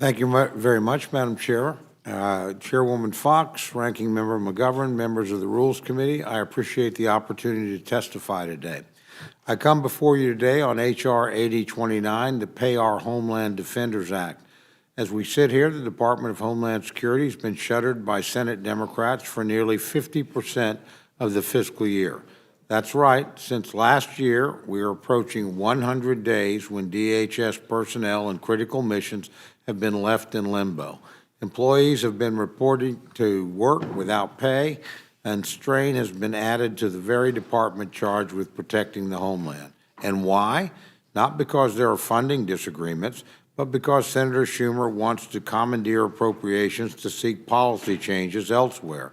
Thank you very much, Madam Chair. Chairwoman Fox, Ranking Member McGovern, members of the Rules Committee, I appreciate the opportunity to testify today. I come before you today on H.R. 8029, the Pay Our Homeland Defenders Act. As we sit here, the Department of Homeland Security has been shuttered by Senate Democrats for nearly 50% of the fiscal year. That's right. Since last year, we are approaching 100 days when DHS personnel and critical missions have been left in limbo. Employees have been reporting to work without pay, and strain has been added to the very department charged with protecting the homeland. And why? Not because there are funding disagreements, but because Senator Schumer wants to commandeer appropriations to seek policy changes elsewhere.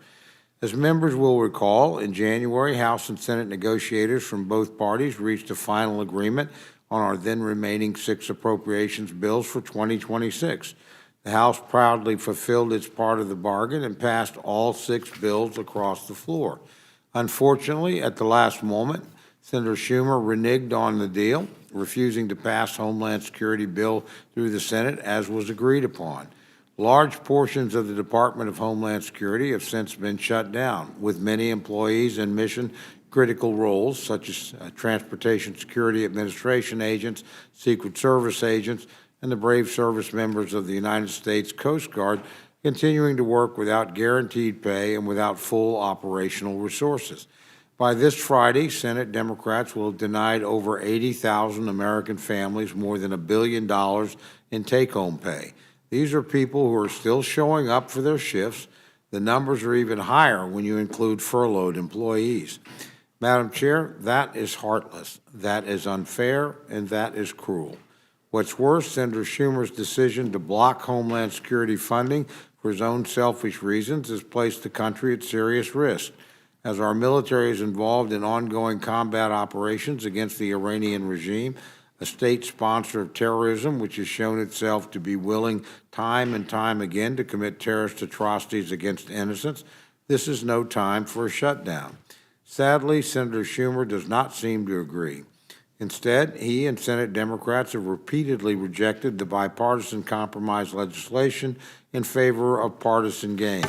As members will recall, in January, House and Senate negotiators from both parties reached a final agreement on our then remaining 6 appropriations bills for 2026. The House proudly fulfilled its part of the bargain and passed all 6 bills across the floor. Unfortunately, at the last moment, Senator Schumer reneged on the deal, refusing to pass Homeland Security bill through the Senate as was agreed upon. Large portions of the Department of Homeland Security have since been shut down, with many employees in mission-critical roles, such as Transportation Security Administration agents, Secret Service agents, and the brave service members of the United States Coast Guard, continuing to work without guaranteed pay and without full operational resources. By this Friday, Senate Democrats will have denied over 80,000 American families more than $1 billion in take-home pay. These are people who are still showing up for their shifts. The numbers are even higher when you include furloughed employees. Madam Chair, that is heartless, that is unfair, and that is cruel. What's worse, Senator Schumer's decision to block Homeland Security funding for his own selfish reasons has placed the country at serious risk. As our military is involved in ongoing combat operations against the Iranian regime, a state sponsor of terrorism which has shown itself to be willing time and time again to commit terrorist atrocities against innocents, this is no time for a shutdown. Sadly, Senator Schumer does not seem to agree. Instead, he and Senate Democrats have repeatedly rejected the bipartisan compromise legislation in favor of partisan gain,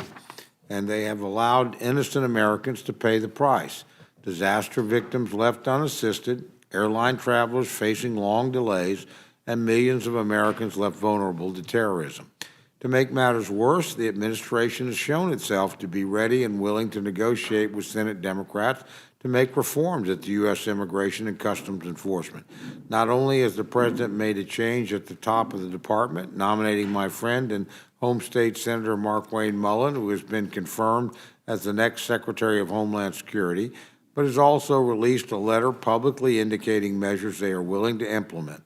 and they have allowed innocent Americans to pay the price. Disaster victims left unassisted, airline travelers facing long delays, and millions of Americans left vulnerable to terrorism. To make matters worse, the administration has shown itself to be ready and willing to negotiate with Senate Democrats to make reforms at the U.S. Immigration and Customs Enforcement. Not only has the President made a change at the top of the department, nominating my friend and home state Senator Markwayne Mullin, who has been confirmed as the next Secretary of Homeland Security, but has also released a letter publicly indicating measures they are willing to implement.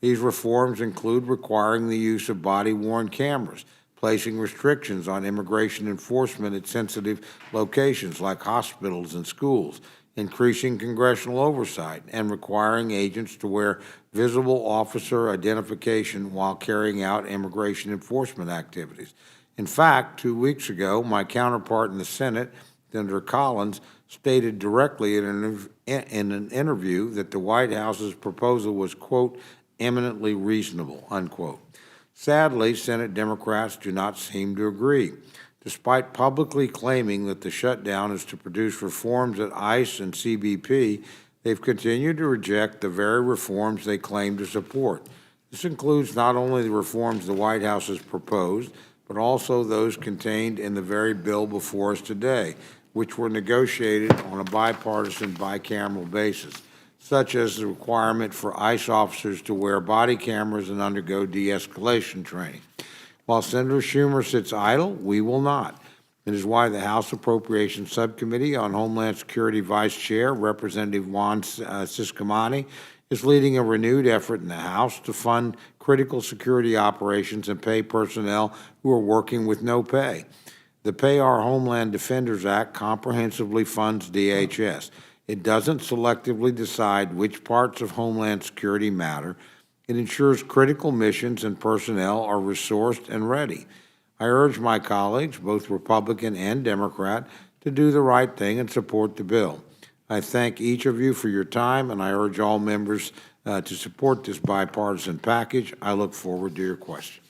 These reforms include requiring the use of body-worn cameras, placing restrictions on immigration enforcement at sensitive locations like hospitals and schools, increasing congressional oversight, and requiring agents to wear visible officer identification while carrying out immigration enforcement activities. In fact, 2 weeks ago, my counterpart in the Senate, Senator Collins, stated directly in an interview that the White House's proposal was, quote, eminently reasonable, unquote. Sadly, Senate Democrats do not seem to agree. Despite publicly claiming that the shutdown is to produce reforms at ICE and CBP, they've continued to reject the very reforms they claim to support. This includes not only the reforms the White House has proposed, but also those contained in the very bill before us today, which were negotiated on a bipartisan, bicameral basis, such as the requirement for ICE officers to wear body cameras and undergo de-escalation training. While Senator Schumer sits idle, we will not. It is why the House Appropriations Subcommittee on Homeland Security Vice Chair, Representative Juan Ciscomani, is leading a renewed effort in the House to fund critical security operations and pay personnel who are working with no pay. The Pay Our Homeland Defenders Act comprehensively funds DHS. It doesn't selectively decide which parts of Homeland Security matter. It ensures critical missions and personnel are resourced and ready. I urge my colleagues, both Republican and Democrat, to do the right thing and support the bill. I thank each of you for your time, and I urge all members to support this bipartisan package. I look forward to your questions.